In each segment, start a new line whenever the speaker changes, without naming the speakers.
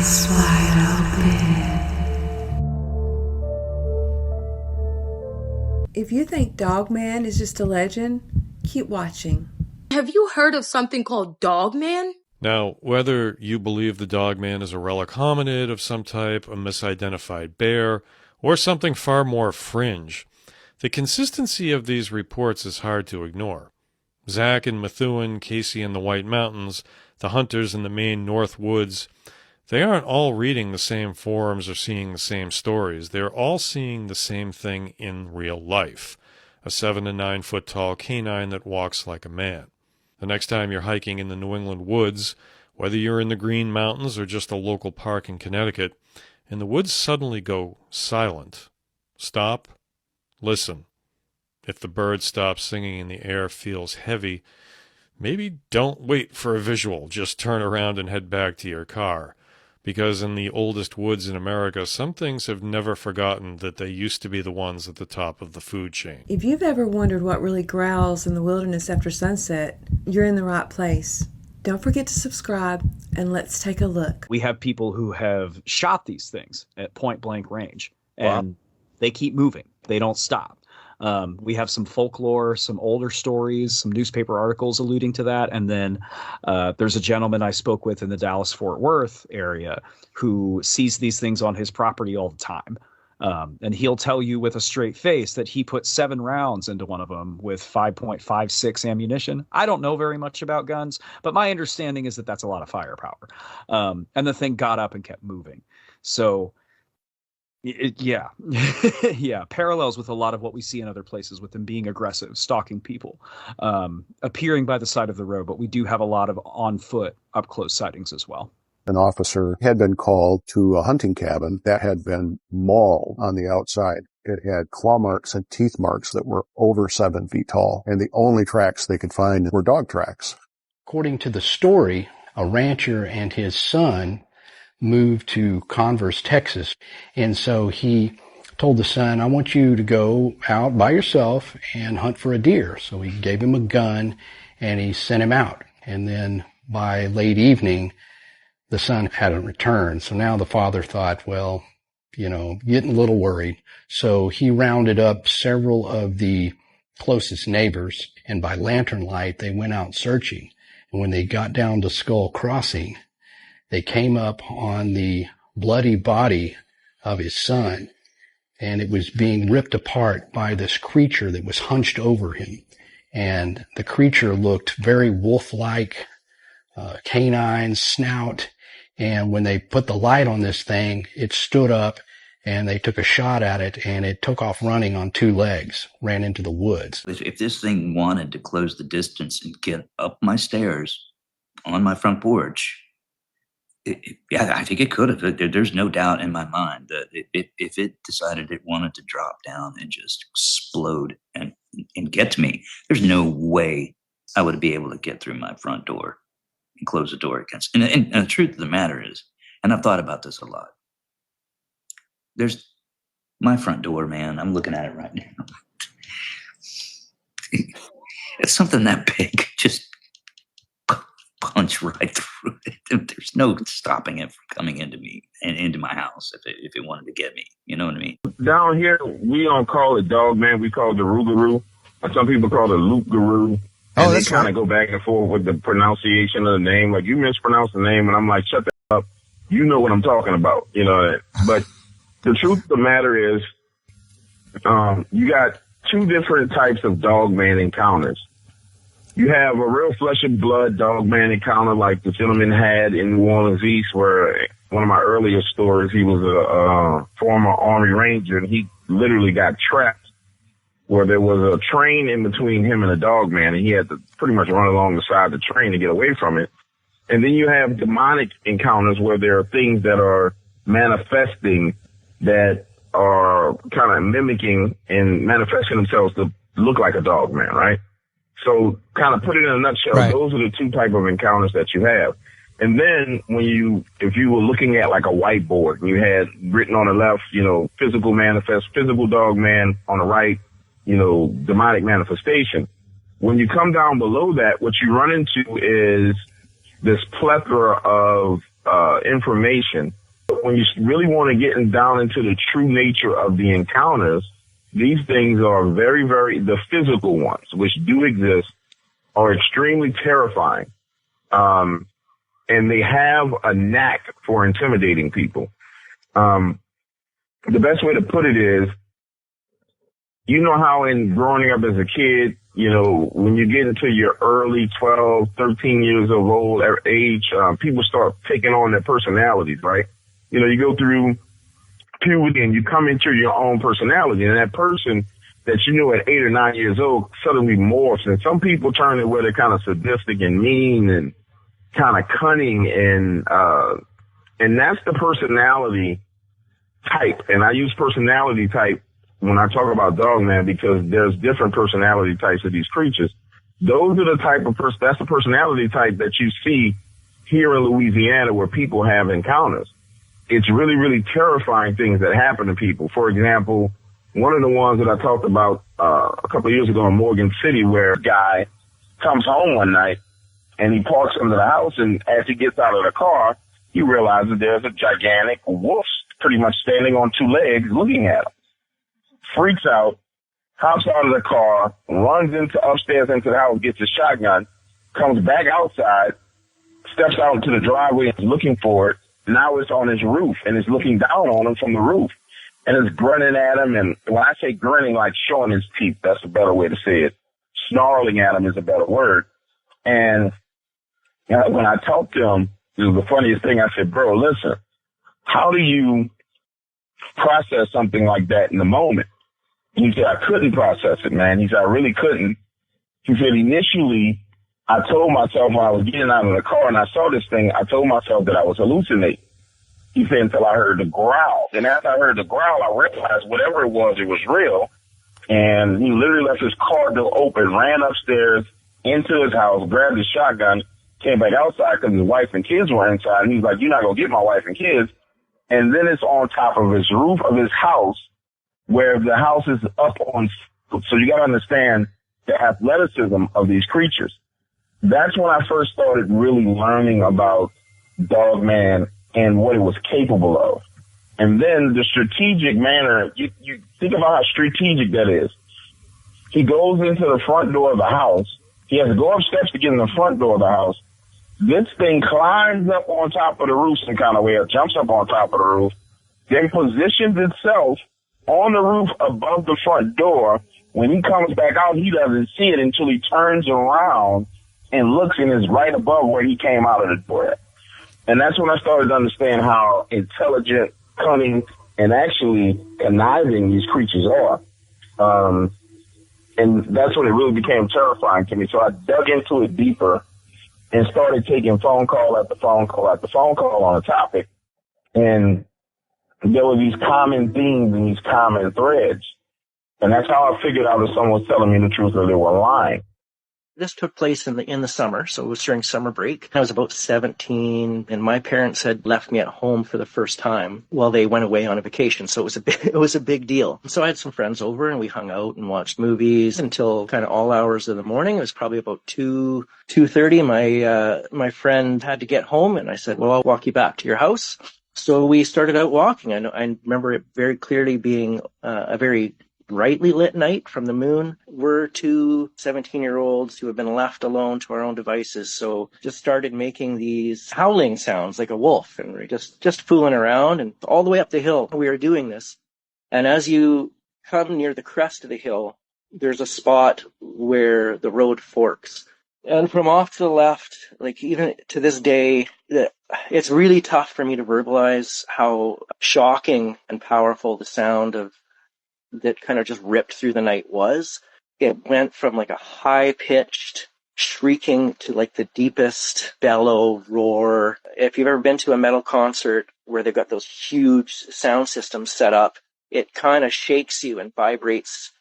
Eyes wide open.
If you think Dogman is just a legend, keep watching.
Have you heard of something called Dogman?
Now, whether you believe the Dogman is a relic hominid of some type, a misidentified bear, or something far more fringe, the consistency of these reports is hard to ignore. Zach and Methuen, Casey in the White Mountains, the hunters in the Maine North Woods, they aren't all reading the same forums or seeing the same stories. They're all seeing the same thing in real life. A 7 to 9 foot tall canine that walks like a man. The next time you're hiking in the New England woods, whether you're in the Green Mountains or just a local park in Connecticut, and the woods suddenly go silent, stop, listen. If the bird stops singing and the air feels heavy, maybe don't wait for a visual. Just turn around and head back to your car. Because in the oldest woods in America, some things have never forgotten that they used to be the ones at the top of the food chain.
If you've ever wondered what really growls in the wilderness after sunset, you're in the right place. Don't forget to subscribe, and let's take a look.
We have people who have shot these things at point blank range, and they keep moving. They don't stop. We have some folklore, some older stories, some newspaper articles alluding to that. And then there's a gentleman I spoke with in the Dallas-Fort Worth area who sees these things on his property all the time. And he'll tell you with a straight face that he put 7 rounds into one of them with 5.56 ammunition. I don't know very much about guns, but my understanding is that that's a lot of firepower. And the thing got up and kept moving. So yeah, parallels with a lot of what we see in other places with them being aggressive, stalking people, appearing by the side of the road. But we do have a lot of on foot, up close sightings as well.
An officer had been called to a hunting cabin that had been mauled on the outside. It had claw marks and teeth marks that were over 7 feet tall, and the only tracks they could find were dog tracks.
According to the story, a rancher and his son moved to Converse, Texas. And so he told the son, I want you to go out by yourself and hunt for a deer. So he gave him a gun and he sent him out. And then by late evening, the son hadn't returned. So now the father thought, well, getting a little worried. So he rounded up several of the closest neighbors, and by lantern light, they went out searching. And when they got down to Skull Crossing, they came up on the bloody body of his son, and it was being ripped apart by this creature that was hunched over him. And the creature looked very wolf-like, canine, snout. And when they put the light on this thing, it stood up, and they took a shot at it, and it took off running on 2 legs, ran into the woods.
If this thing wanted to close the distance and get up my stairs on my front porch, I think it could have. There's no doubt in my mind that if it decided it wanted to drop down and just explode and get to me, there's no way I would be able to get through my front door and close the door against. And the truth of the matter is, and I've thought about this a lot, there's my front door, man. I'm looking at it right now. It's something that big, just punch right through it. There's no stopping it from coming into me and into my house if it wanted to get me. You know what I mean?
Down here, we don't call it Dogman. We call it the Rougarou. Some people call it Loup-garou. And they kind of go back and forth with the pronunciation of the name. Like, you mispronounce the name, and I'm like, shut the up. You know what I'm talking about. But the truth of the matter is, you got 2 different types of Dogman encounters. You have a real flesh and blood Dogman encounter like the gentleman had in New Orleans East, where one of my earlier stories, he was a former Army Ranger, and he literally got trapped where there was a train in between him and a Dogman, and he had to pretty much run along the side of the train to get away from it. And then you have demonic encounters where there are things that are manifesting that are kind of mimicking and manifesting themselves to look like a Dogman, right? So kind of put it in a nutshell, right. Those are the 2 type of encounters that you have. And then if you were looking at like a whiteboard, and you had written on the left, physical manifest, physical Dogman, on the right, demonic manifestation. When you come down below that, what you run into is this plethora of information. But when you really want to get down into the true nature of the encounters, these things are very, very, the physical ones, which do exist, are extremely terrifying. And they have a knack for intimidating people. The best way to put it is, you know how in growing up as a kid, you know, when you get into your early 12, 13 years of old age, people start taking on their personalities, right? You know, you go through puberty and you come into your own personality, and that person that you knew at 8 or 9 years old suddenly morphs. And some people turn it where they're kind of sadistic and mean and kind of cunning, and that's the personality type. And I use personality type when I talk about Dogman because there's different personality types of these creatures. Those are the type of that's the personality type that you see here in Louisiana where people have encounters. It's really, really terrifying things that happen to people. For example, one of the ones that I talked about a couple of years ago in Morgan City, where a guy comes home one night and he parks under the house, and as he gets out of the car, he realizes there's a gigantic wolf pretty much standing on two legs looking at him. Freaks out, hops out of the car, runs upstairs into the house, gets his shotgun, comes back outside, steps out into the driveway and is looking for it. Now it's on his roof and is looking down on him from the roof and is grinning at him. And when I say grinning, like showing his teeth, that's a better way to say it. Snarling at him is a better word. And when I talked to him, it was the funniest thing. I said, bro, listen, how do you process something like that in the moment? And he said, I couldn't process it, man. He said, I really couldn't. He said, initially, I told myself when I was getting out of the car and I saw this thing, I told myself that I was hallucinating. He said, until I heard the growl. And after I heard the growl, I realized whatever it was real. And he literally left his car door open, ran upstairs into his house, grabbed his shotgun, came back outside because his wife and kids were inside. And he's like, you're not going to get my wife and kids. And then it's on top of his roof of his house, where the house is up on. So you got to understand the athleticism of these creatures. That's when I first started really learning about Dogman and what it was capable of. And then the strategic manner, you think about how strategic that is. He goes into the front door of the house. He has to go up steps to get in the front door of the house. This thing climbs up on top of the roof some kind of way, or jumps up on top of the roof, then positions itself on the roof above the front door. When he comes back out, he doesn't see it until he turns around and looks and is right above where he came out of the door. And that's when I started to understand how intelligent, cunning, and actually conniving these creatures are. And that's when it really became terrifying to me. So I dug into it deeper and started taking phone call after phone call after phone call on a topic. And there were these common themes and these common threads. And that's how I figured out if someone was telling me the truth or they were lying.
This took place in the summer, so it was during summer break. I was about 17, and my parents had left me at home for the first time while they went away on a vacation, so it was a big deal. So I had some friends over, and we hung out and watched movies until kind of all hours of the morning. It was probably about 2:30. My friend had to get home, and I said, well, I'll walk you back to your house. So we started out walking. I remember it very clearly being a very brightly lit night from the moon. We're two 17-year-olds who have been left alone to our own devices, so just started making these howling sounds like a wolf, and we're just fooling around, and all the way up the hill we were doing this. And as you come near the crest of the hill, there's a spot where the road forks. And from off to the left, like even to this day, it's really tough for me to verbalize how shocking and powerful the sound of that kind of just ripped through the night was. It went from like a high-pitched shrieking to like the deepest bellow roar. If you've ever been to a metal concert where they've got those huge sound systems set up, it kind of shakes you and vibrates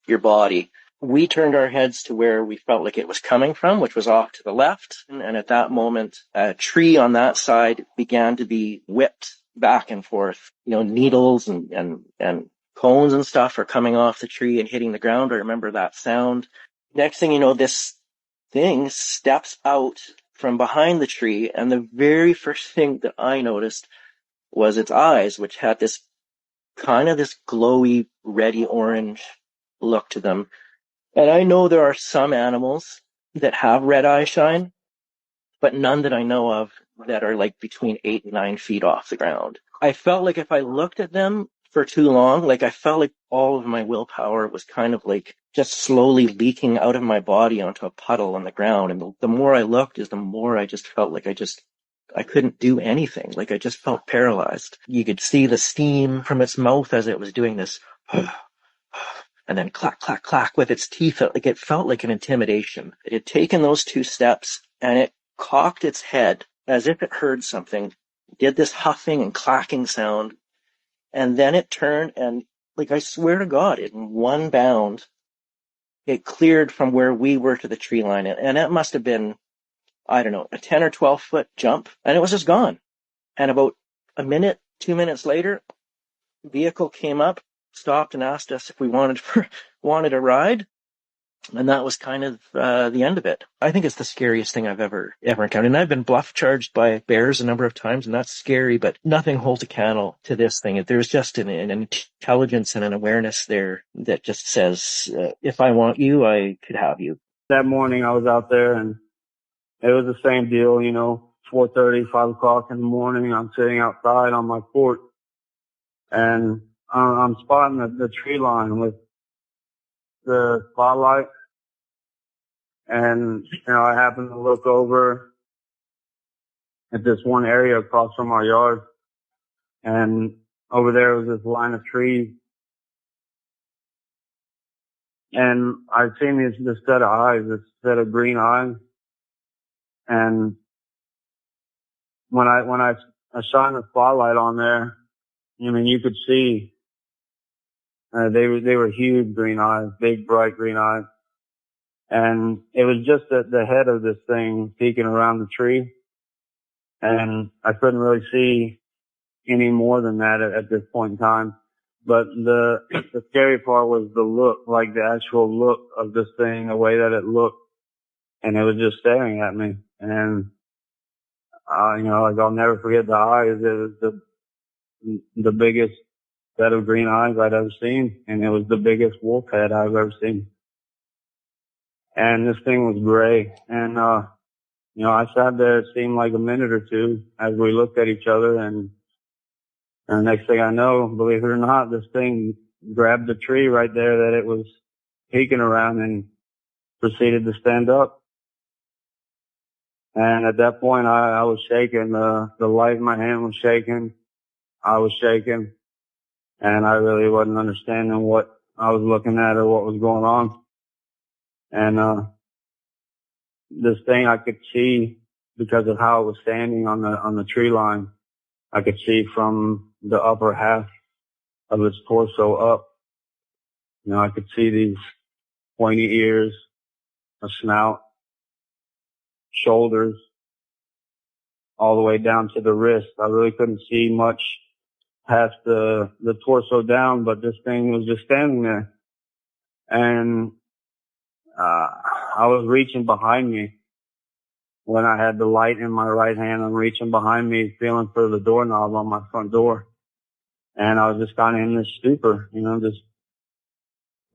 your body. We turned our heads to where we felt like it was coming from, which was off to the left. And at that moment, a tree on that side began to be whipped back and forth. You know, needles and cones and stuff are coming off the tree and hitting the ground. I remember that sound. Next thing you know, this thing steps out from behind the tree, and the very first thing that I noticed was its eyes, which had this glowy, reddy orange look to them. And I know there are some animals that have red eye shine, but none that I know of that are like between 8 and 9 feet off the ground. I felt like if I looked at them for too long, like I felt like all of my willpower was kind of like just slowly leaking out of my body onto a puddle on the ground. And the more I looked, is the more I just felt like I couldn't do anything. Like I just felt paralyzed. You could see the steam from its mouth as it was doing this, and then clack, clack, clack with its teeth. Like it felt like an intimidation. It had taken those 2 steps and it cocked its head as if it heard something, did this huffing and clacking sound, and then it turned and, like, I swear to God, in one bound, it cleared from where we were to the tree line. And it must have been, I don't know, a 10 or 12 foot jump, and it was just gone. And about a minute, 2 minutes later, vehicle came up, stopped and asked us if we wanted a ride. And that was kind of the end of it. I think it's the scariest thing I've ever encountered. And I've been bluff charged by bears a number of times, and that's scary, but nothing holds a candle to this thing. There's just an intelligence and an awareness there that just says, if I want you, I could have you.
That morning I was out there, and it was the same deal, 4:30, 5 o'clock in the morning. I'm sitting outside on my porch, and I'm spotting the tree line with the spotlight, and I happened to look over at this one area across from our yard, and over there was this line of trees, and I seen this set of eyes, this set of green eyes, and when I shone the spotlight on there, you could see they were huge green eyes, big bright green eyes. And it was just the head of this thing peeking around the tree. And I couldn't really see any more than that at this point in time. But the scary part was the look, like the actual look of this thing, the way that it looked. And it was just staring at me. And, like I'll never forget the eyes. It was the biggest set of green eyes I'd ever seen. And it was the biggest wolf head I've ever seen. And this thing was gray. And, I sat there, it seemed like a minute or two as we looked at each other. And the next thing I know, believe it or not, this thing grabbed the tree right there that it was peeking around and proceeded to stand up. And at that point, I was shaking. The light in my hand was shaking. I was shaking. And I really wasn't understanding what I was looking at or what was going on. And, this thing I could see because of how it was standing on the tree line. I could see from the upper half of its torso up. I could see these pointy ears, a snout, shoulders, all the way down to the wrist. I really couldn't see much past the torso down, but this thing was just standing there. And I was reaching behind me when I had the light in my right hand. I'm reaching behind me, feeling for the doorknob on my front door. And I was just kind of in this stupor,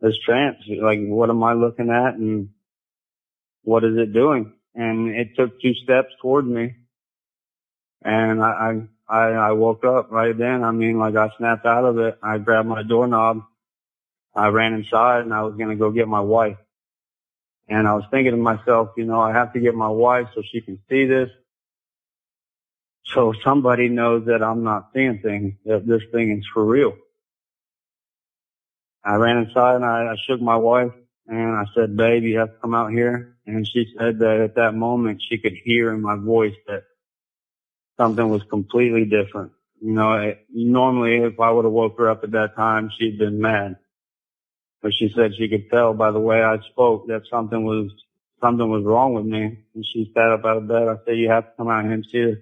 this trance. Like, what am I looking at and what is it doing? And it took 2 steps toward me. And I woke up right then. I snapped out of it. I grabbed my doorknob. I ran inside and I was going to go get my wife. And I was thinking to myself, I have to get my wife so she can see this. So somebody knows that I'm not seeing things, that this thing is for real. I ran inside and I shook my wife and I said, babe, you have to come out here. And she said that at that moment she could hear in my voice that something was completely different. Normally if I would have woke her up at that time, she'd been mad. But she said she could tell by the way I spoke that something was wrong with me. And she sat up out of bed. I said, you have to come out here and see this.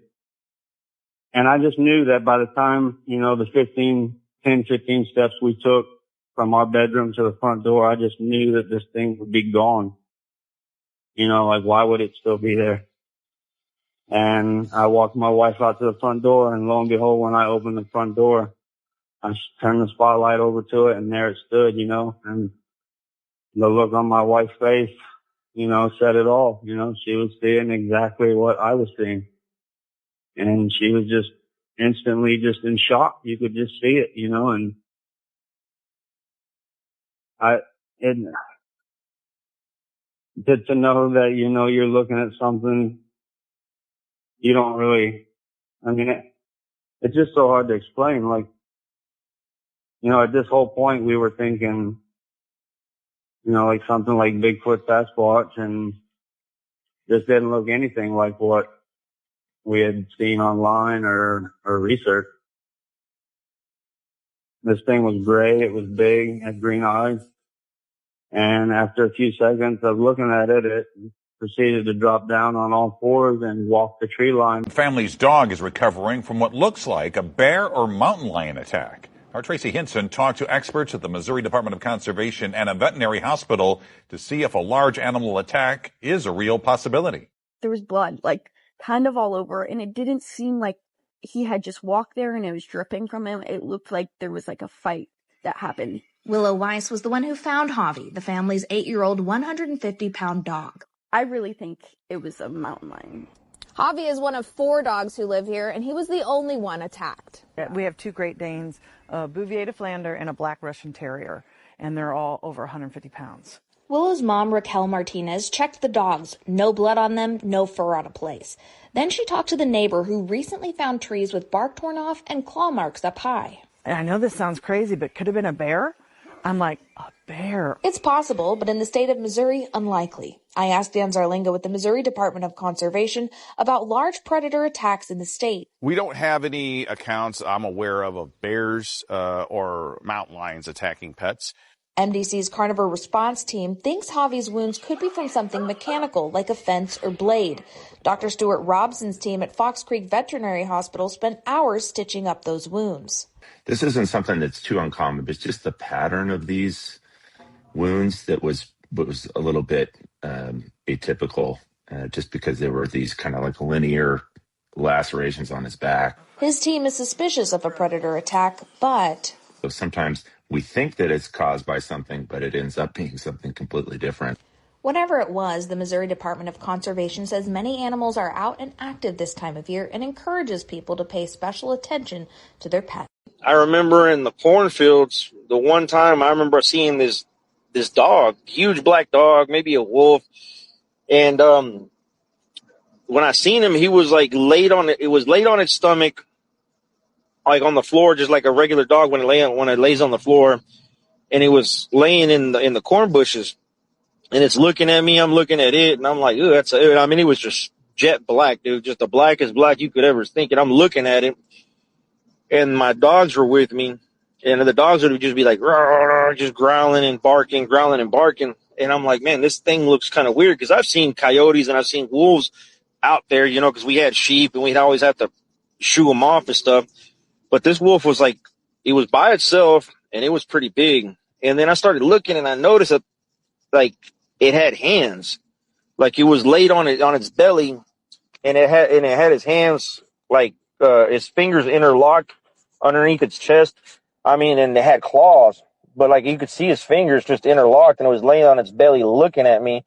And I just knew that by the time, the 10, 15 steps we took from our bedroom to the front door, I just knew that this thing would be gone. Why would it still be there? And I walked my wife out to the front door, and lo and behold, when I opened the front door, I turned the spotlight over to it, and there it stood, you know, and the look on my wife's face, you know, said it all. You know, she was seeing exactly what I was seeing. And she was just instantly just in shock. You could just see it, you know, and to know that, you know, you're looking at something you don't really, I mean, it's just so hard to explain. Like, you know, at this whole point, we were thinking, you know, like something like Bigfoot, Sasquatch, and this didn't look anything like what we had seen online or research. This thing was gray, it was big, had green eyes, and after a few seconds of looking at it, it proceeded to drop down on all fours and walk the tree line.
Family's dog is recovering from what looks like a bear or mountain lion attack. Our Tracy Hinson talked to experts at the Missouri Department of Conservation and a veterinary hospital to see if a large animal attack is a real possibility.
There was blood, like, kind of all over, and it didn't seem like he had just walked there and it was dripping from him. It looked like there was like a fight that happened.
Willow Weiss was the one who found Javi, the family's 8-year-old 150-pound dog.
I really think it was a mountain lion.
Javi is one of 4 dogs who live here, and he was the only one attacked.
We have 2 Great Danes, a Bouvier de Flandre and a Black Russian Terrier, and they're all over 150 pounds.
Willow's mom, Raquel Martinez, checked the dogs. No blood on them, no fur out of place. Then she talked to the neighbor who recently found trees with bark torn off and claw marks up high.
And I know this sounds crazy, but could have been a bear? I'm like, a bear?
It's possible, but in the state of Missouri, unlikely. I asked Dan Zarlinga with the Missouri Department of Conservation about large predator attacks in the state.
We don't have any accounts I'm aware of bears or mountain lions attacking pets.
MDC's carnivore response team thinks Javi's wounds could be from something mechanical, like a fence or blade. Dr. Stuart Robson's team at Fox Creek Veterinary Hospital spent hours stitching up those wounds.
This isn't something that's too uncommon, but it's just the pattern of these wounds that was a little bit atypical, just because there were these kind of like linear lacerations on his back.
His team is suspicious of a predator attack, but
So sometimes we think that it's caused by something, but it ends up being something completely different.
whatever it was, the Missouri Department of Conservation says many animals are out and active this time of year and encourages people to pay special attention to their pets.
I remember in the cornfields, the one time I remember seeing this dog, huge black dog, maybe a wolf. And when I seen him, he was like laid on its stomach, like on the floor, just like a regular dog when it lays on the floor. And it was laying in the corn bushes, and it's looking at me. I'm looking at it, and I'm like, ooh, it was just jet black, dude, just the blackest black you could ever think. And I'm looking at it, and my dogs were with me, and the dogs would just be like, just growling and barking. And I'm like, man, this thing looks kind of weird, because I've seen coyotes and I've seen wolves out there, because we had sheep and we'd always have to shoo them off and stuff. But this wolf was like, it was by itself, and it was pretty big. And then I started looking, and I noticed that, like, it had hands, like it was laid on its belly, and it had his hands, like his fingers interlocked underneath its chest. I mean, and it had claws, but like you could see his fingers just interlocked, and it was laying on its belly looking at me.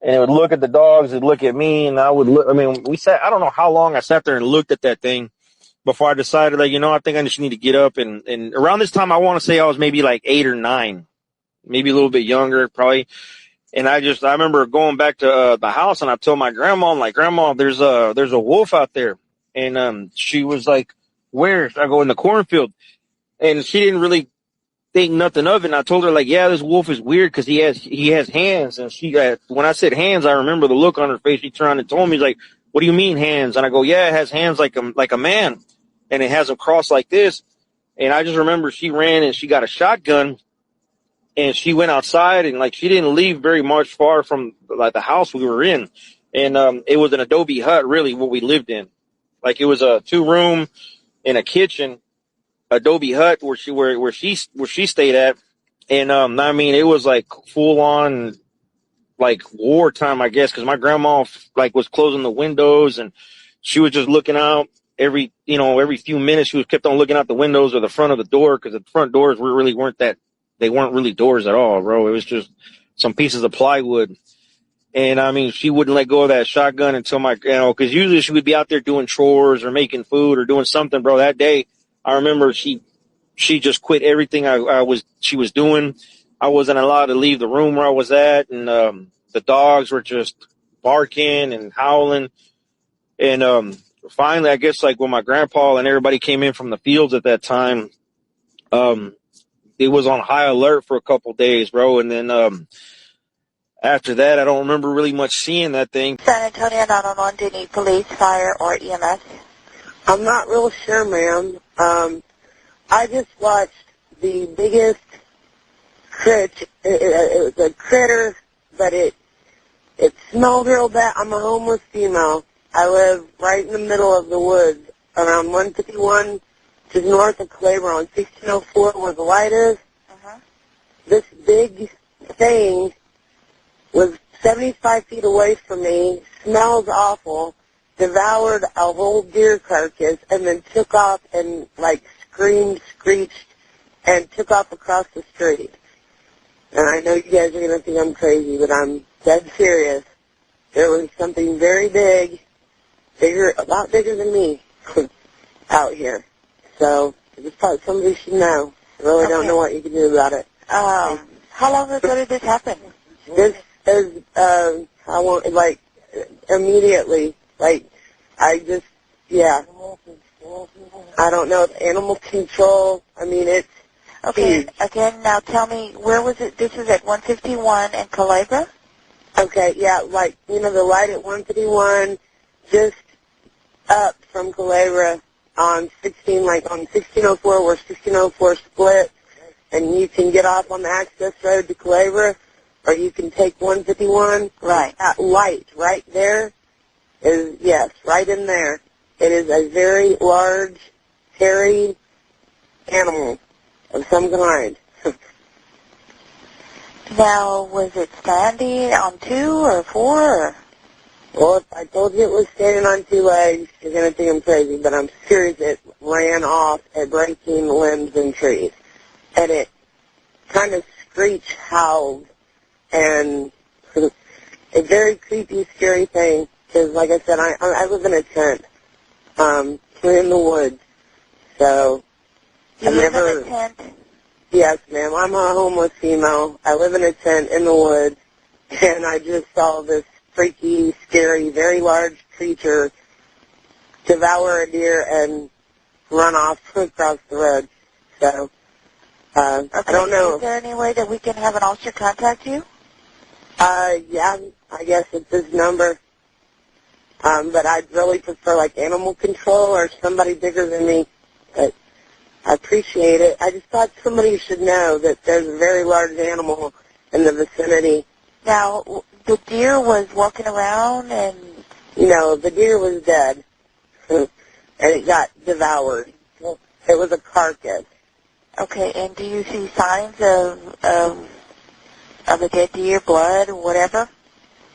And it would look at the dogs, it'd look at me, and I would look. I mean, I don't know how long I sat there and looked at that thing before I decided, like, I think I just need to get up. And around this time, I want to say I was maybe like 8 or 9, maybe a little bit younger, probably. And I remember going back to the house, and I told my grandma, I'm like, Grandma, there's a wolf out there. And she was like, where? I go, in the cornfield. And she didn't really think nothing of it. And I told her, like, yeah, this wolf is weird because he has hands. And she, when I said hands, I remember the look on her face. She turned and told me, like, what do you mean hands? And I go, yeah, it has hands like a man, and it has them crossed like this. And I just remember she ran and she got a shotgun, and she went outside, and like she didn't leave very much far from like the house we were in. And it was an adobe hut, really, what we lived in. Like it was a 2-room and a kitchen, adobe hut where she stayed at. And I mean, it was like full on like wartime, I guess, because my grandma like was closing the windows, and she was just looking out every few minutes. She was kept on looking out the windows or the front of the door, because the front doors weren't really doors at all, bro. It was just some pieces of plywood. And I mean, she wouldn't let go of that shotgun until because usually she would be out there doing chores or making food or doing something, bro. That day, I remember she just quit everything she was doing. I wasn't allowed to leave the room where I was at, and the dogs were just barking and howling. And finally, I guess like when my grandpa and everybody came in from the fields at that time, it was on high alert for a couple days, bro. And then after that, I don't remember really much seeing that thing.
San Antonio 911, do you need police, fire, or EMS?
I'm not real sure, ma'am. I just watched the biggest it was a critter, but it smelled real bad. I'm a homeless female. I live right in the middle of the woods, around 151, just north of Claver on 1604 where the light is. This big thing was 75 feet away from me, smells awful, devoured a whole deer carcass, and then took off and, like, screamed, screeched, and took off across the street. And I know you guys are going to think I'm crazy, but I'm dead serious. There was something very big, a lot bigger than me, out here. So I just thought somebody should know. I really don't know what you can do about it.
How long ago did this happen?
This is, I won't, like, immediately. Like, I just, yeah. I don't know if animal control, I mean, it's
Okay,
huge.
again, now tell me, where was it? This is at 151 in Calabria?
Okay, yeah, like, the light at 151, just up from Calabria on 1604, where 1604 split, and you can get off on the access road to Calabria, or you can take 151.
Right.
That light right there is, yes, right in there. It is a very large, hairy animal of some kind.
Now, was it standing on 2 or 4? Or?
Well, if I told you it was standing on 2 legs, you're going to think I'm crazy, but I'm serious. It ran off at breaking limbs and trees. And it kind of screech howled, and a very creepy, scary thing, because like I said, I live in a tent. We're in the woods, so
You
I've
live
never...
in a tent?
Yes, ma'am. I'm a homeless female. I live in a tent in the woods, and I just saw this freaky, scary, very large creature devour a deer and run off across the road. So, I don't know.
Is there any way that we can have an officer contact you?
Yeah, I guess it's this number. But I'd really prefer, like, animal control or somebody bigger than me. But I appreciate it. I just thought somebody should know that there's a very large animal in the vicinity.
Now, the deer was walking around and...
No, the deer was dead. And it got devoured. It was a carcass.
Okay, and do you see signs of a dead deer, blood, or whatever?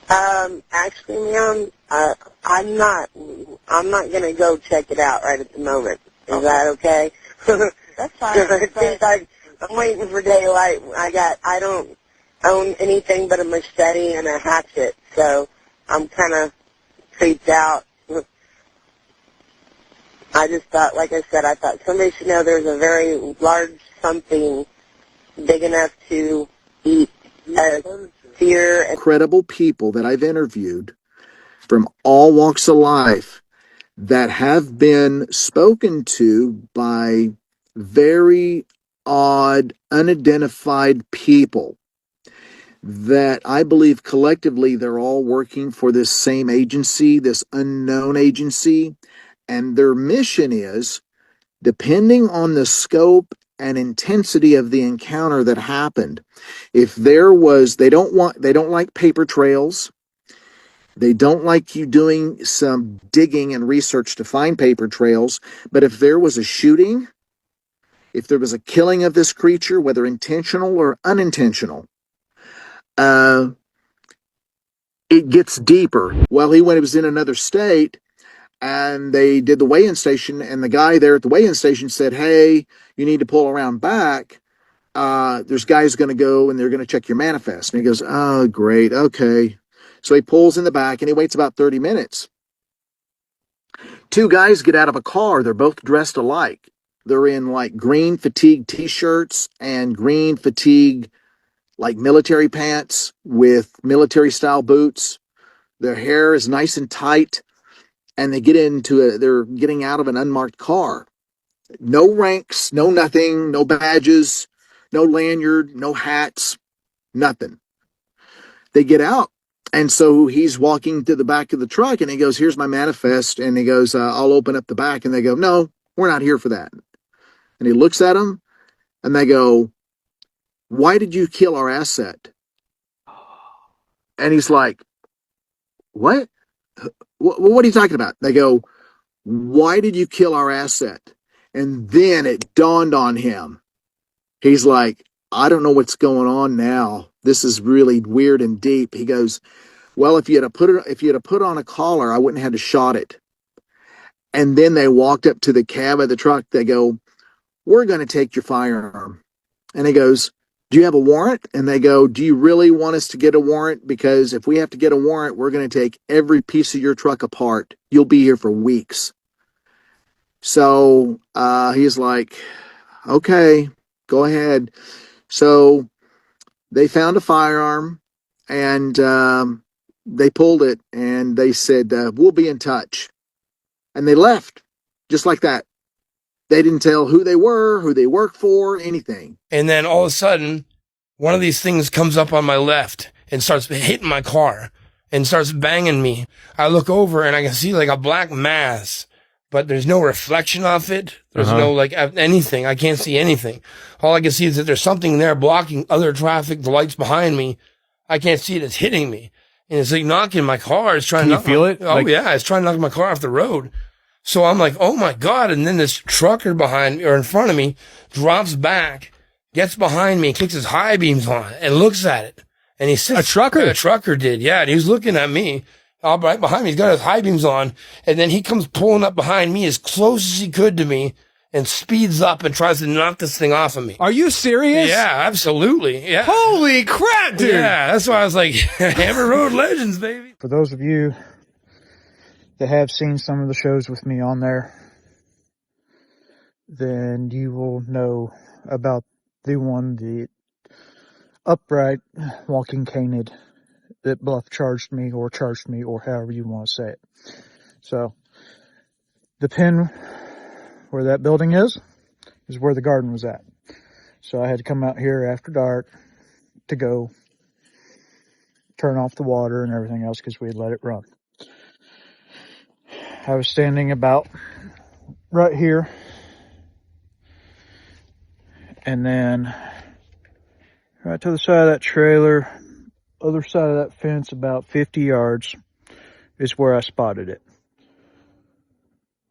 Actually, ma'am, I'm not gonna go check it out right at the moment. Is that okay?
That's fine.
It seems like I'm waiting for daylight. I don't own anything but a machete and a hatchet, so I'm kind of creeped out. I just thought, like I said, I thought somebody should know there's a very large something big enough to eat a deer.
Incredible people that I've interviewed from all walks of life that have been spoken to by very odd, unidentified people that I believe collectively they're all working for this same agency, this unknown agency, and their mission is, depending on the scope and intensity of the encounter that happened, if there was, they don't like paper trails. They don't like you doing some digging and research to find paper trails. But if there was a shooting, if there was a killing of this creature, whether intentional or unintentional, it gets deeper. While he was in another state, And they did the weigh-in station, and the guy there at the weigh-in station said, hey, you need to pull around back. There's guys going to go and they're going to check your manifest. And he goes, oh, great. Okay. So he pulls in the back and he waits about 30 minutes. Two guys get out of a car. They're both dressed alike. They're in like green fatigue t-shirts and green fatigue like military pants with military style boots. Their hair is nice and tight. And they're getting out of an unmarked car. No ranks, no nothing, no badges, no lanyard, no hats, nothing. They get out. And so he's walking to the back of the truck and he goes, here's my manifest. And he goes, I'll open up the back. And they go, no, we're not here for that. And he looks at them and they go, why did you kill our asset? And he's like, what? What are you talking about? They go, why did you kill our asset? And then it dawned on him. He's like, I don't know what's going on now. This is really weird and deep. He goes, well, if you had put on a collar, I wouldn't have had to shot it. And then they walked up to the cab of the truck. They go, we're going to take your firearm. And he goes, do you have a warrant? And they go, do you really want us to get a warrant? Because if we have to get a warrant, we're going to take every piece of your truck apart. You'll be here for weeks. So he's like, okay, go ahead. So they found a firearm and they pulled it and they said, we'll be in touch. And they left just like that. They didn't tell who they were, who they worked for, anything.
And then all of a sudden, one of these things comes up on my left and starts hitting my car and starts banging me. I look over and I can see like a black mass, but there's no reflection of it. There's no like anything. I can't see anything. All I can see is that there's something there blocking other traffic, the lights behind me. I can't see it. It's hitting me. And it's like knocking my car. It's trying to knock
feel it?
Oh, like, yeah. It's trying to knock my car off the road. So I'm like, oh my God. And then this trucker behind me or in front of me drops back, gets behind me, kicks his high beams on and looks at it. And he says, a trucker did. Yeah. And he was looking at me all right behind me. He's got his high beams on. And then he comes pulling up behind me as close as he could to me and speeds up and tries to knock this thing off of me.
Are you serious?
Yeah, absolutely. Yeah.
Holy crap, dude.
Yeah. That's why I was like, Hammer Road Legends, baby.
For those of you that have seen some of the shows with me on there, then you will know about the upright walking canid that Bluff charged me or however you want to say it. So the pin where that building is where the garden was at. So I had to come out here after dark to go turn off the water and everything else because we had let it run. I was standing about right here, and then right to the side of that trailer, other side of that fence, about 50 yards, is where I spotted it.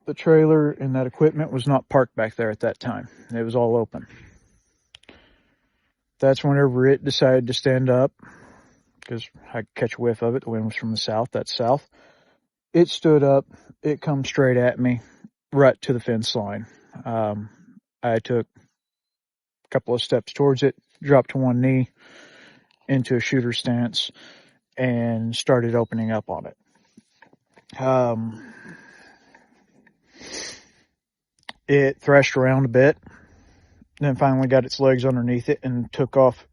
The trailer and that equipment was not parked back there at that time. It was all open. That's whenever it decided to stand up, because I could catch a whiff of it. The wind was from the south. That's south. It stood up. It come straight at me, right to the fence line. I took a couple of steps towards it, dropped to one knee into a shooter stance, and started opening up on it. It thrashed around a bit, then finally got its legs underneath it and took off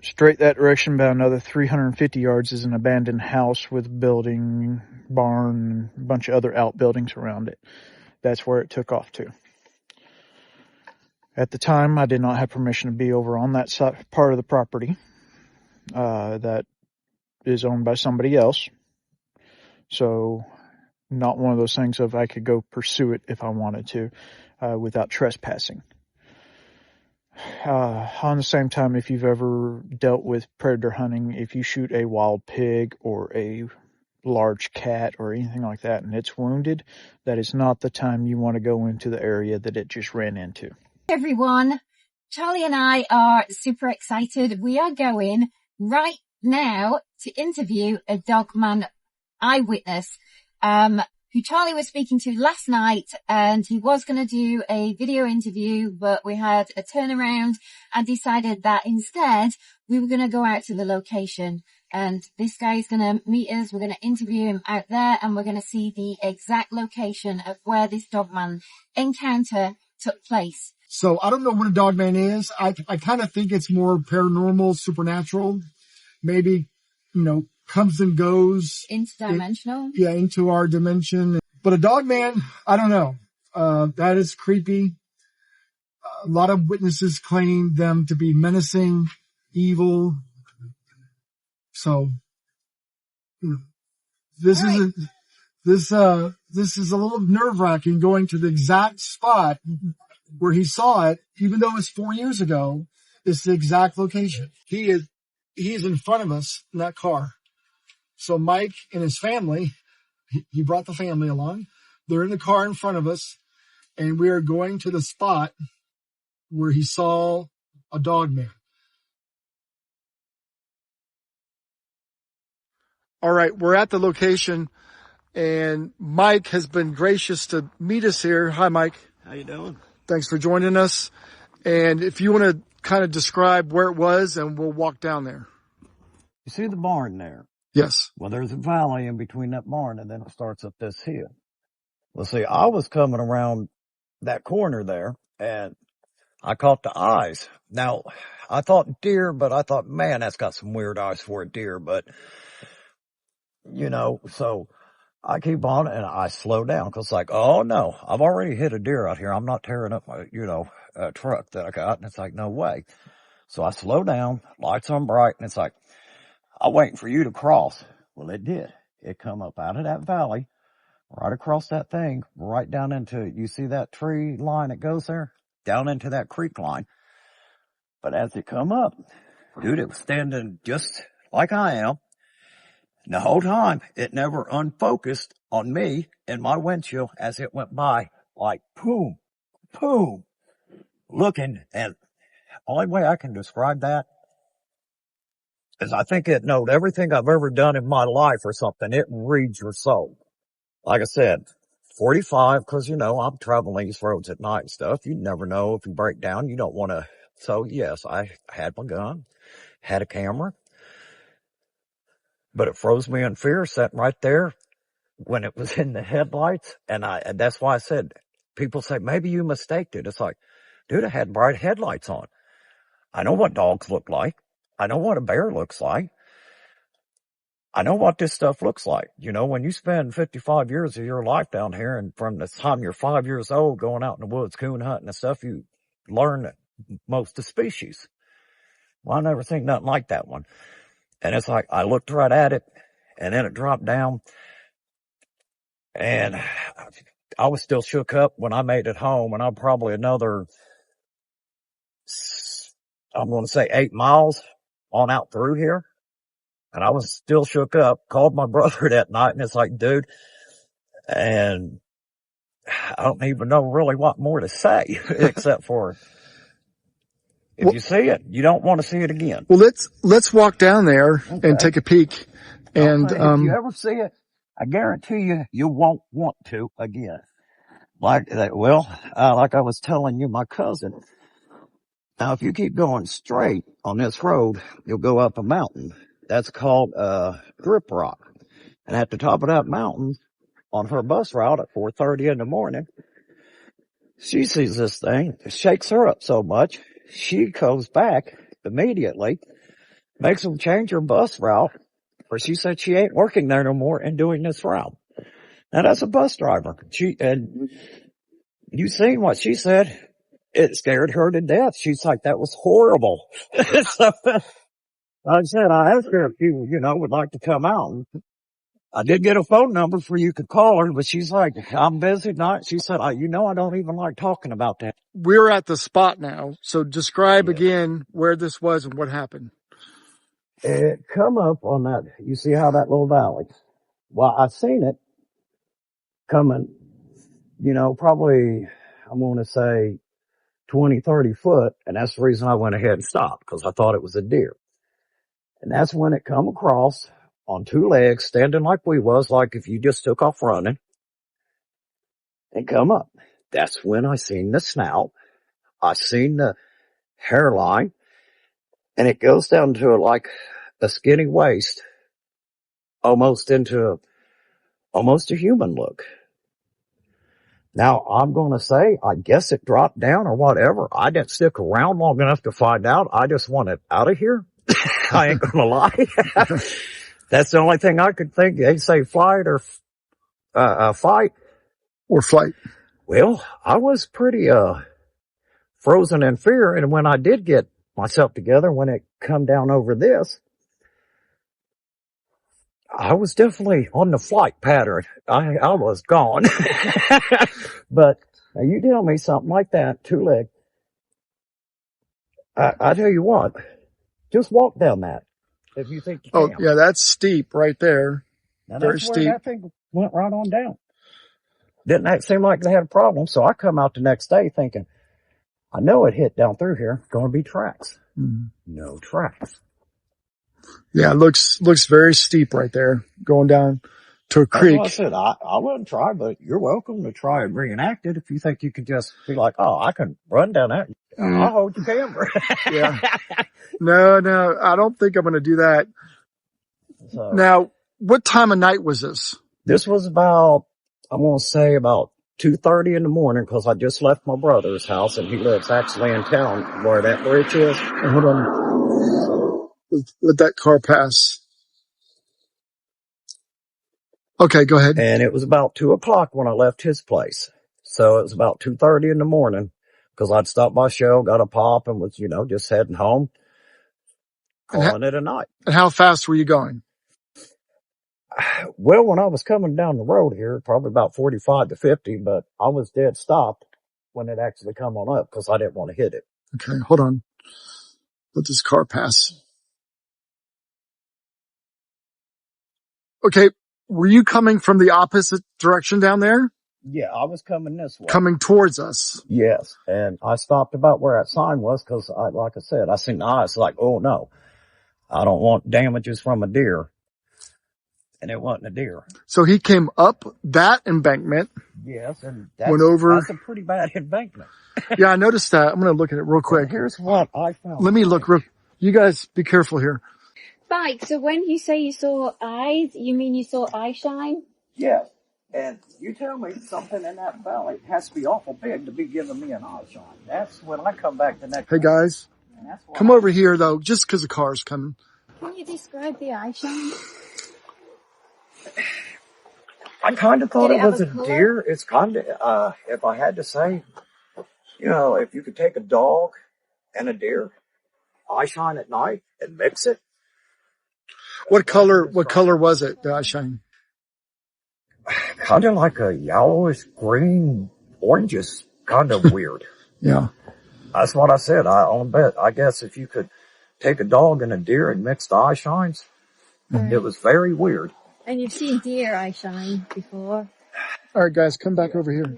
straight that direction. About another 350 yards is an abandoned house with a building, barn, a bunch of other outbuildings around it. That's where it took off to. At the time, I did not have permission to be over on that part of the property that is owned by somebody else. So not one of those things of I could go pursue it if I wanted to without trespassing. On the same time, if you've ever dealt with predator hunting, if you shoot a wild pig or a large cat or anything like that and it's wounded, that is not the time you want to go into the area that it just ran into.
Everyone, Charlie and I are super excited. We are going right now to interview a Dogman eyewitness. who Charlie was speaking to last night, and he was going to do a video interview, but we had a turnaround and decided that instead we were going to go out to the location. And this guy is going to meet us. We're going to interview him out there, and we're going to see the exact location of where this Dogman encounter took place.
So I don't know what a Dogman is. I kind of think it's more paranormal, supernatural, maybe, comes and goes.
Interdimensional?
Into our dimension. But a Dogman, I don't know. That is creepy. A lot of witnesses claim them to be menacing, evil. So this is a little nerve-wracking going to the exact spot where he saw it, even though it's 4 years ago. It's the exact location. He is in front of us in that car. So Mike and his family, he brought the family along. They're in the car in front of us, and we are going to the spot where he saw a Dogman. All right, we're at the location, and Mike has been gracious to meet us here. Hi, Mike.
How you doing?
Thanks for joining us. And if you want to kind of describe where it was, and we'll walk down there.
You see the barn there?
Yes.
Well, there's a valley in between that barn, and then it starts up this hill. Well, see, I was coming around that corner there, and I caught the eyes. Now, I thought deer, but I thought, man, that's got some weird eyes for a deer. But, so I keep on, and I slow down, because like, oh, no, I've already hit a deer out here. I'm not tearing up my, truck that I got. And it's like, no way. So I slow down, lights on bright, and it's like, I'm waiting for you to cross. Well, it did. It come up out of that valley, right across that thing, right down into, you see that tree line that goes there? Down into that creek line. But as it come up, dude, it was standing just like I am. And the whole time, it never unfocused on me and my windshield as it went by, like, boom, boom, looking. And the only way I can describe that is I think it knowed everything I've ever done in my life or something. It reads your soul. Like I said, 45, because, I'm traveling these roads at night and stuff. You never know if you break down. You don't want to. So, yes, I had my gun, had a camera, but it froze me in fear sitting right there when it was in the headlights. And that's why I said, people say, maybe you mistaked it. It's like, dude, I had bright headlights on. I know what dogs look like. I know what a bear looks like. I know what this stuff looks like. When you spend 55 years of your life down here, and from the time you're 5 years old going out in the woods, coon hunting and stuff, you learn most of the species. Well, I never seen nothing like that one. And it's like, I looked right at it, and then it dropped down, and I was still shook up when I made it home, and I'm probably another, I'm going to say 8 miles on out through here. And I was still shook up, called my brother that night, and it's like, dude, and I don't even know really what more to say, except for, if you see it, you don't want to see it again.
Well, let's walk down there and take a peek. And
if you ever see it, I guarantee you won't want to again. Like I was telling you, my cousin, now if you keep going straight on this road, you'll go up a mountain. That's called Drip Rock. And at the top of that mountain, on her bus route at 4:30 in the morning, she sees this thing. It shakes her up so much, she goes back immediately, makes them change her bus route, or she said she ain't working there no more and doing this route. Now that's a bus driver. And you seen what she said. It scared her to death. She's like, that was horrible. So, like I said, I asked her if you, would like to come out. And I did get a phone number for you could call her, but she's like, I'm busy tonight. She said, I don't even like talking about that.
We're at the spot now. So describe again where this was and what happened.
It come up on that. You see how that little valley? Well, I seen it coming, probably, I'm going to say 20, 30 foot. And that's the reason I went ahead and stopped, because I thought it was a deer. And that's when it come across on 2 legs, standing like we was, like if you just took off running. and come up. That's when I seen the snout. I seen the hairline, and it goes down to like a skinny waist, almost a human look. Now, I'm going to say, I guess it dropped down or whatever. I didn't stick around long enough to find out. I just wanted out of here. I ain't going to lie. That's the only thing I could think. They say flight or fight.
Or flight.
Well, I was pretty frozen in fear. And when I did get myself together, when it come down over this, I was definitely on the flight pattern. I was gone. But now you tell me something like that, two-leg. I tell you what, just walk down that if you think you can.
Oh, yeah, that's steep right there.
Now
Very
that's where
steep.
that thing went right on down. Didn't that seem like they had a problem? So I come out the next day thinking, I know it hit down through here. Going to be tracks.
Mm-hmm.
No tracks.
Yeah, it looks very steep right there, going down to a creek.
That's what I said. I wouldn't try, but you're welcome to try and reenact it if you think you could just be like, oh, I can run down that. I'll hold your camera.
Yeah. No, I don't think I'm going to do that.
So,
now, what time of night was this?
This was about, I'm going to say about 2:30 in the morning, because I just left my brother's house, and he lives actually in town where that bridge is.
Hold on. Let that car pass. Okay, go ahead.
And it was about 2:00 when I left his place. So it was about 2:30 in the morning, because I'd stopped by Shell, got a pop, and was, just heading home, calling it a night.
And how fast were you going?
Well, when I was coming down the road here, probably about 45 to 50, but I was dead stopped when it actually come on up, because I didn't want to hit it.
Okay, hold on. Let this car pass. Okay, were you coming from the opposite direction down there?
Yeah, I was coming this way.
Coming towards us.
Yes, and I stopped about where that sign was, because, like I said, I seen the eyes like, oh no, I don't want damages from a deer. And it wasn't a deer.
So he came up that embankment.
Yes, and
went over.
That's a pretty bad embankment.
Yeah, I noticed that. I'm going to look at it real quick.
Here's what I found.
Let me look real. You guys be careful here.
Mike, so when you say you saw eyes, you mean you saw eye shine?
Yeah. And you tell me something in that valley has to be awful big to be giving me an eye shine. That's when I come back the next
Hey, guys. Come over here, though, just because the car's coming.
Can you describe the eye shine?
I kind of thought it was a deer. It's kind of, if I had to say, if you could take a dog and a deer, eye shine at night, and mix it.
What color was it, the eye shine?
Kind of like a yellowish green, orangish, kind of weird.
Yeah.
That's what I said. I guess if you could take a dog and a deer and mix the eye shines, it was very weird.
And you've seen deer eye shine before.
All right, guys, come back over here.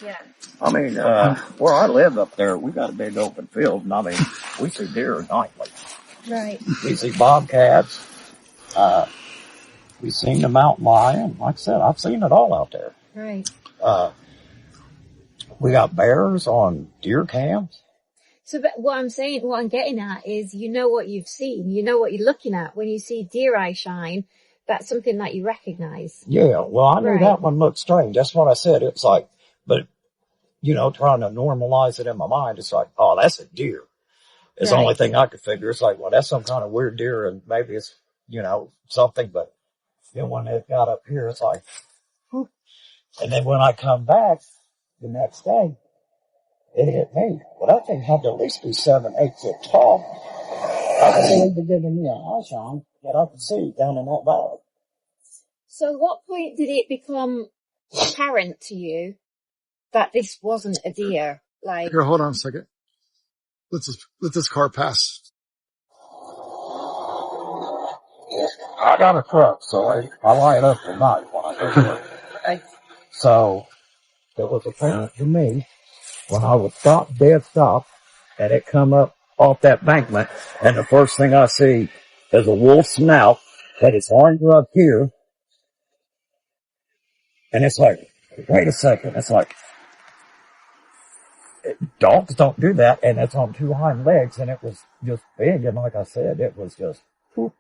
Yeah.
I mean, where I live up there, we got a big open field, and I mean, we see deer nightly.
Right.
We see bobcats. We've seen the mountain lion. Like I said, I've seen it all out there.
Right.
We got bears on deer cams.
So but what I'm getting at is, you know what you've seen. You know what you're looking at. When you see deer eye shine, that's something that you recognize.
Yeah, well, I knew that one looked strange. That's what I said. It's like, but, trying to normalize it in my mind, it's like, oh, that's a deer. It's the only thing I could figure. It's like, well, that's some kind of weird deer, and maybe it's, something, but then when it got up here, it's like, whew. And then when I come back the next day, it hit me. Well, that thing had to at least be 7, 8 foot tall. I could see it giving me an eye shine that I could see down in that valley.
So what point did it become apparent to you that this wasn't a deer? Like,
here, hold on a second. Let this car pass.
I got a truck, so I light up at night when I go to work. So it was apparent to me when I would dead stop, and it come up off that embankment, and the first thing I see is a wolf snout that is orange up here, and it's like, wait a second. It's like, dogs don't do that, and it's on two hind legs, and it was just big, and like I said, it was just, whoop.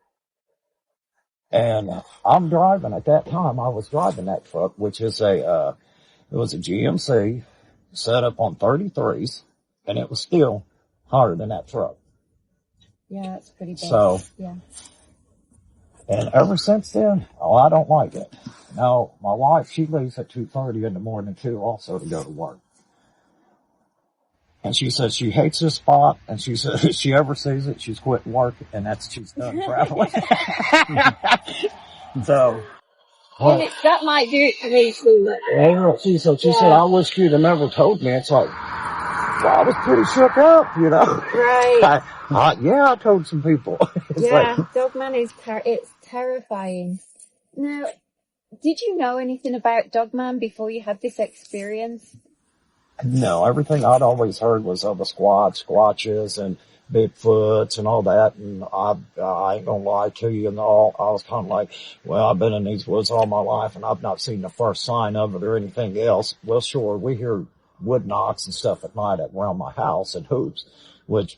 And I'm driving at that time. I was driving that truck, which is it was a GMC set up on 33s, and it was still harder than that truck.
Yeah, it's pretty big.
So,
yeah.
And ever since then, I don't like it. Now, my wife, she leaves at 2:30 in the morning too, also to go to work. And she says she hates this spot, and she says if she ever sees it, she's quit work, and she's done traveling. So,
Well, that might do it for me too.
she said, I wish you'd have never told me. It's like, well, I was pretty shook up, you know.
Right.
I told some people.
Yeah, Dogman is it's terrifying. Now, did you know anything about Dogman before you had this experience?
No, everything I'd always heard was of the squatches and Bigfoots and all that, and I ain't gonna lie to you, and all, I was kind of like, well, I've been in these woods all my life, and I've not seen the first sign of it or anything else. Well, sure, we hear wood knocks and stuff at night around my house and hoops, which,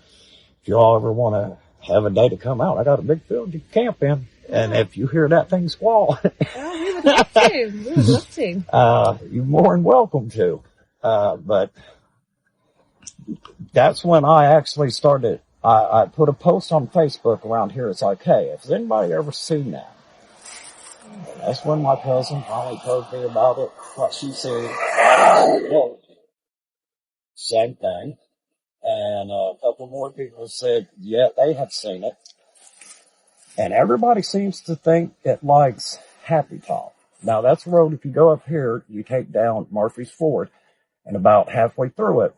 if y'all ever want to have a day to come out, I got a big field you can camp in, and if you hear that thing squall,
Oh, we would love to. We would love to.
you're more than welcome to. But that's when I actually started, I put a post on Facebook around here. It's like, hey, has anybody ever seen that? And that's when my cousin finally told me about it, what she said. Same thing. And a couple more people said, yeah, they have seen it. And everybody seems to think it likes Happy Top. Now that's a road, if you go up here, you take down Murphy's Ford, and about halfway through it,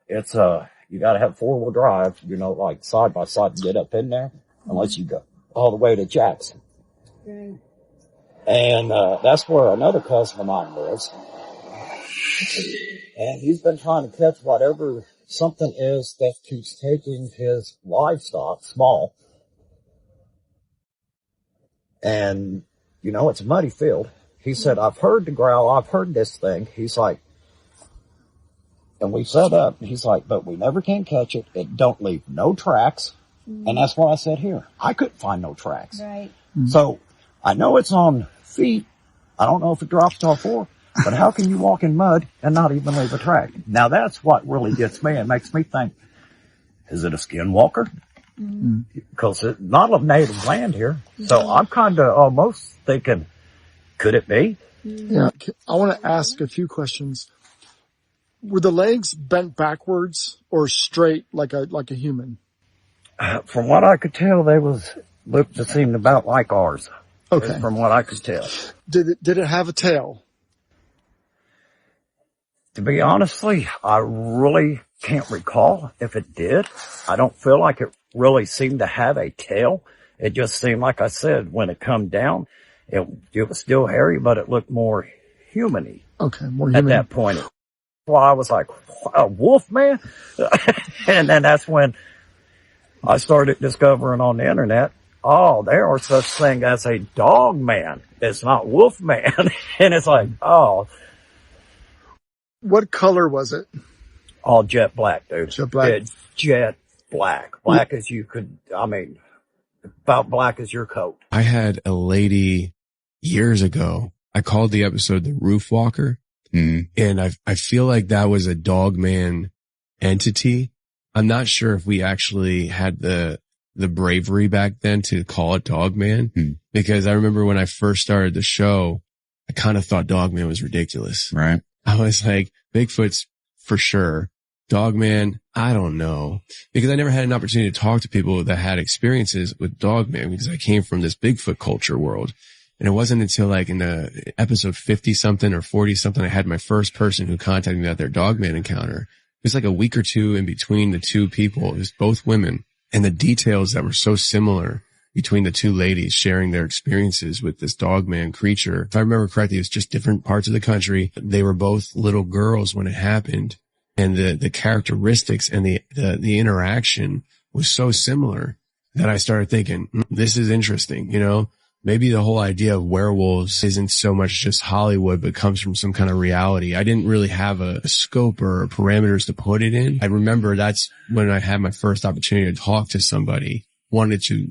it's you gotta have 4-wheel drive, you know, like side by side to get up in there, unless you go all the way to Jackson.
Right.
And that's where another cousin of mine lives. And he's been trying to catch whatever something is that keeps taking his livestock small. And, you know, it's a muddy field. He said, I've heard the growl, I've heard this thing. He's like, and we set up, he's like, but we never can catch it. It don't leave no tracks. Mm-hmm. And that's what I said here. I couldn't find no tracks.
Right.
Mm-hmm. So I know it's on feet. I don't know if it drops to all four, but how can you walk in mud and not even leave a track? Now that's what really gets me and makes me think, is it a skinwalker? Mm-hmm. Because it's not a native land here. Mm-hmm. So I'm kind of almost thinking, could it be?
Yeah. I want to ask a few questions. Were the legs bent backwards or straight like a human?
From what I could tell, they looked to seem about like ours.
Okay.
From what I could tell.
Did it have a tail?
To be honestly, I really can't recall if it did. I don't feel like it really seemed to have a tail. It just seemed, like I said, when it come down, it was still hairy, but it looked more human-y.
Okay, more human.
At that point. Well, I was like, a wolf man? And then that's when I started discovering on the internet, oh, there are such thing as a dog man. It's not wolf man. And it's like, oh.
What color was it?
All jet black, dude.
Jet black.
It's jet black. Black as you could, about black as your coat.
I had a lady years ago. I called the episode The Roof Walker. And I feel like that was a Dogman entity. I'm not sure if we actually had the bravery back then to call it Dogman, because I remember when I first started the show, I kind of thought Dogman was ridiculous.
Right.
I was like, Bigfoot's for sure. Dogman, I don't know, because I never had an opportunity to talk to people that had experiences with Dogman, because I came from this Bigfoot culture world. And it wasn't until like in the episode 50 something or 40 something, I had my first person who contacted me about their Dogman encounter. It was like a week or two in between the two people. It was both women, and the details that were so similar between the two ladies sharing their experiences with this Dogman creature. If I remember correctly, it was just different parts of the country. They were both little girls when it happened, and the characteristics and the interaction was so similar that I started thinking, this is interesting, you know? maybe the whole idea of werewolves isn't so much just Hollywood, but comes from some kind of reality. I didn't really have a scope or parameters to put it in. I remember that's when I had my first opportunity to talk to somebody, wanted to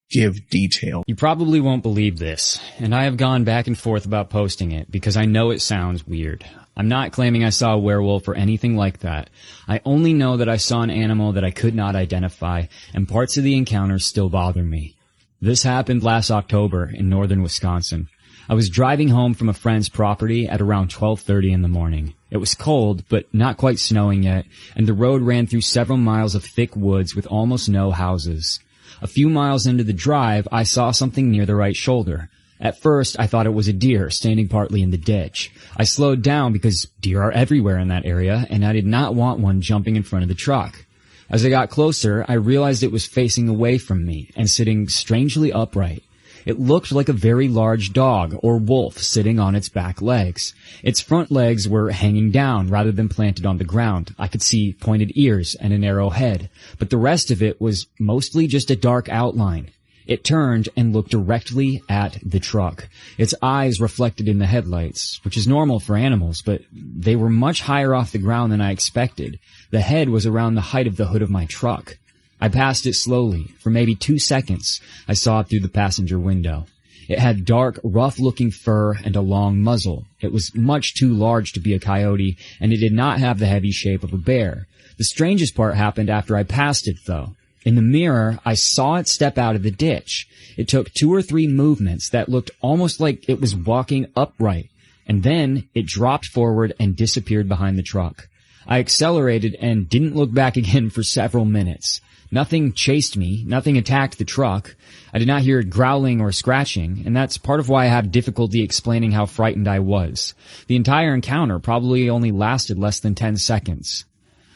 give detail.
You probably won't believe this, and I have gone back and forth about posting it because I know it sounds weird. I'm not claiming I saw a werewolf or anything like that. I only know that I saw an animal that I could not identify, and parts of the encounter still bother me. This happened last October in northern Wisconsin. I was driving home from a friend's property at around 12:30 in the morning. It was cold, but not quite snowing yet, and the road ran through several miles of thick woods with almost no houses. A few miles into the drive, I saw something near the right shoulder. At first, I thought it was a deer standing partly in the ditch. I slowed down because deer are everywhere in that area, and I did not want one jumping in front of the truck. As I got closer, I realized it was facing away from me and sitting strangely upright. It looked like a very large dog or wolf sitting on its back legs. Its front legs were hanging down rather than planted on the ground. I could see pointed ears and a narrow head, but the rest of it was mostly just a dark outline. It turned and looked directly at the truck. Its eyes reflected in the headlights, which is normal for animals, but they were much higher off the ground than I expected. The head was around the height of the hood of my truck. I passed it slowly. For maybe 2 seconds, I saw it through the passenger window. It had dark, rough-looking fur and a long muzzle. It was much too large to be a coyote, and it did not have the heavy shape of a bear. The strangest part happened after I passed it, though. In the mirror, I saw it step out of the ditch. It took 2 or 3 movements that looked almost like it was walking upright, and then it dropped forward and disappeared behind the truck. I accelerated and didn't look back again for several minutes. Nothing chased me, nothing attacked the truck. I did not hear it growling or scratching, and that's part of why I have difficulty explaining how frightened I was. The entire encounter probably only lasted less than 10 seconds.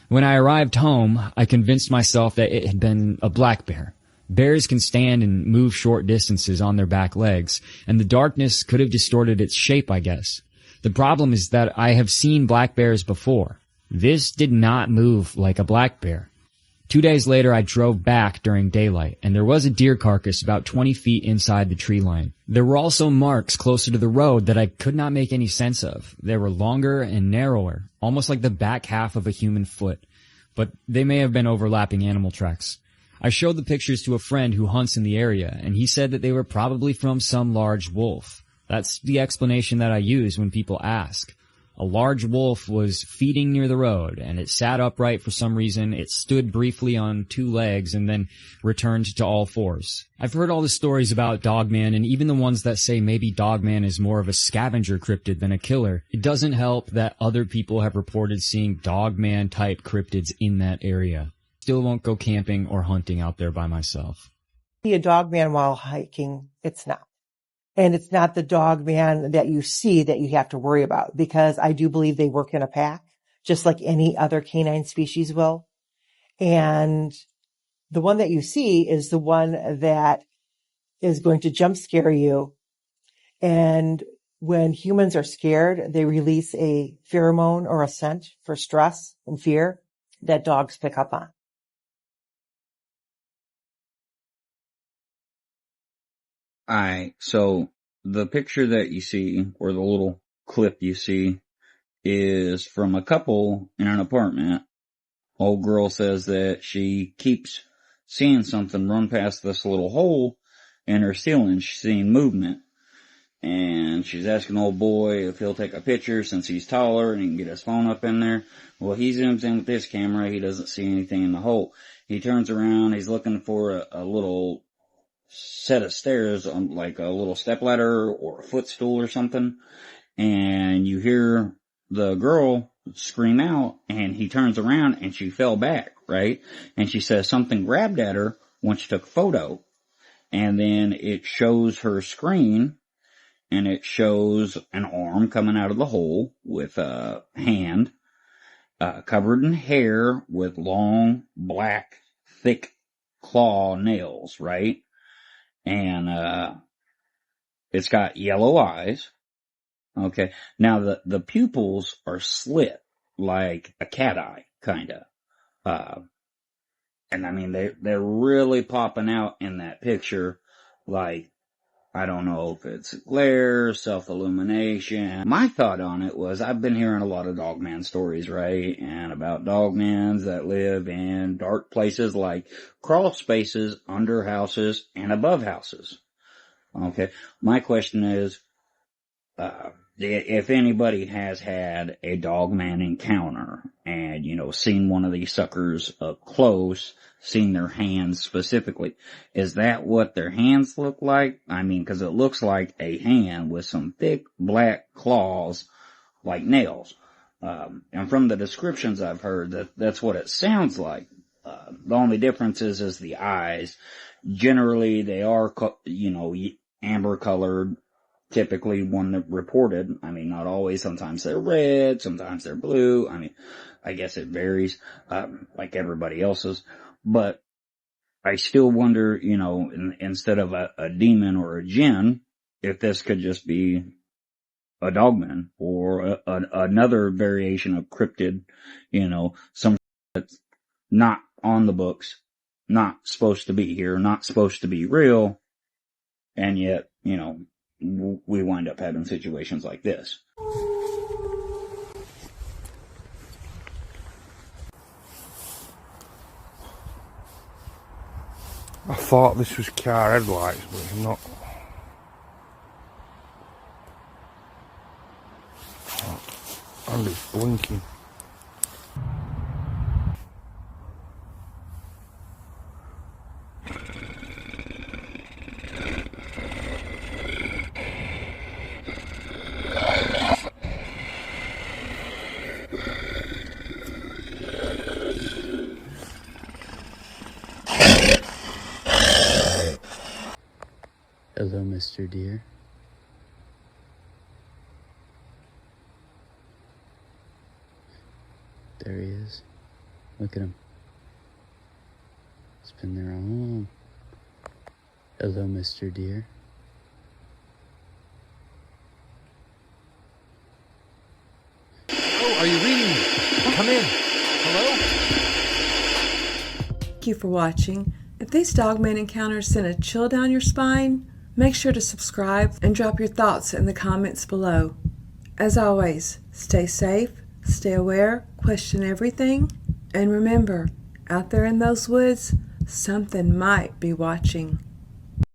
When I arrived home, I convinced myself that it had been a black bear. Bears can stand and move short distances on their back legs, and the darkness could have distorted its shape, I guess. The problem is that I have seen black bears before. This did not move like a black bear. 2 days later, I drove back during daylight, and there was a deer carcass about 20 feet inside the tree line. There were also marks closer to the road that I could not make any sense of. They were longer and narrower, almost like the back half of a human foot, but they may have been overlapping animal tracks. I showed the pictures to a friend who hunts in the area, and he said that they were probably from some large wolf. That's the explanation that I use when people ask. A large wolf was feeding near the road, and it sat upright for some reason. It stood briefly on 2 legs and then returned to all 4s. I've heard all the stories about Dogman, and even the ones that say maybe Dogman is more of a scavenger cryptid than a killer. It doesn't help that other people have reported seeing Dogman-type cryptids in that area. Still won't go camping or hunting out there by myself.
Be a Dogman while hiking, it's not. And it's not the dog man that you see that you have to worry about, because I do believe they work in a pack, just like any other canine species will. And the one that you see is the one that is going to jump scare you. And when humans are scared, they release a pheromone or a scent for stress and fear that dogs pick up on.
Alright, so the picture that you see, or the little clip you see, is from a couple in an apartment. Old girl says that she keeps seeing something run past this little hole in her ceiling. She's seeing movement. And she's asking old boy if he'll take a picture since he's taller and he can get his phone up in there. Well, he zooms in with his camera. He doesn't see anything in the hole. He turns around. He's looking for a little set of stairs on like a little stepladder or a footstool or something, and you hear the girl scream out, and he turns around and she fell back, right? And she says something grabbed at her when she took a photo, and then it shows her screen, and it shows an arm coming out of the hole with a hand covered in hair with long black thick claw nails, right? And, it's got yellow eyes. Okay. Now the pupils are slit like a cat eye, kinda. And I mean, they're really popping out in that picture. Like, I don't know if it's glare, self-illumination. My thought on it was, I've been hearing a lot of Dogman stories, right? And about Dogmans that live in dark places like crawl spaces, under houses, and above houses. Okay. My question is, if anybody has had a Dogman encounter and, seen one of these suckers up close, seen their hands specifically, is that what their hands look like? I mean, cause it looks like a hand with some thick black claws like nails. And from the descriptions I've heard, that's what it sounds like. The only difference is the eyes. Generally, they are, amber colored. Typically, one that reported, I mean, not always, sometimes they're red, sometimes they're blue. I mean, I guess it varies, like everybody else's. But I still wonder, instead of a demon or a djinn, if this could just be a dogman or another variation of cryptid, some that's not on the books, not supposed to be here, not supposed to be real, and yet, we wind up having situations like this.
I thought this was car headlights, but it's not. And it's blinking.
Hello, Mr. Deer. There he is. Look at him. He's been there all along. Hello, Mr. Deer.
Oh, are you reading me? Come in. Hello?
Thank you for watching. If these Dogman encounters sent a chill down your spine, make sure to subscribe and drop your thoughts in the comments below. As always, stay safe, stay aware, question everything, and remember, out there in those woods, something might be watching.